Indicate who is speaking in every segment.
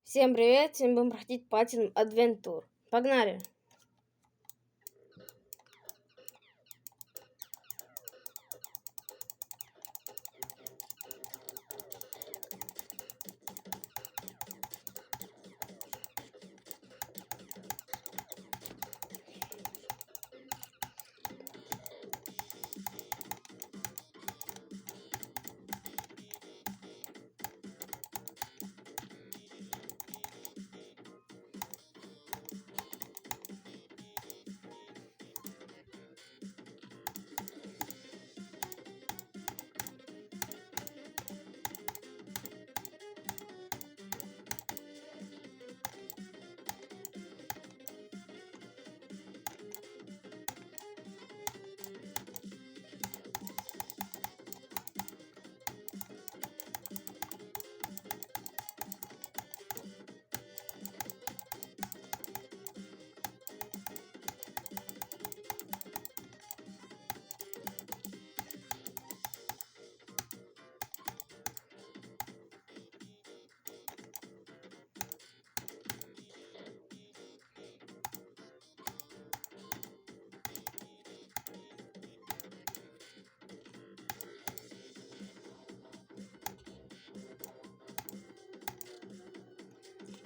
Speaker 1: Всем привет! Сегодня будем проходить Platinum Adventure. Погнали!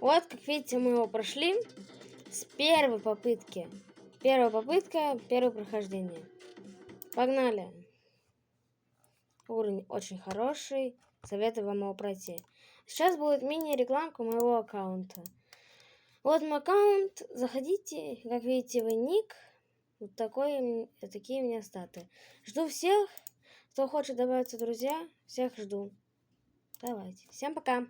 Speaker 1: Вот, как видите, мы его прошли с первой попытки. Первая попытка, первое прохождение. Погнали! Уровень очень хороший, советую вам его пройти. Сейчас будет мини-рекламка моего аккаунта. Вот мой аккаунт, заходите, как видите, вы ник, вот такие у меня статы. Жду всех, кто хочет добавиться в друзья, всех жду. Давайте, всем пока!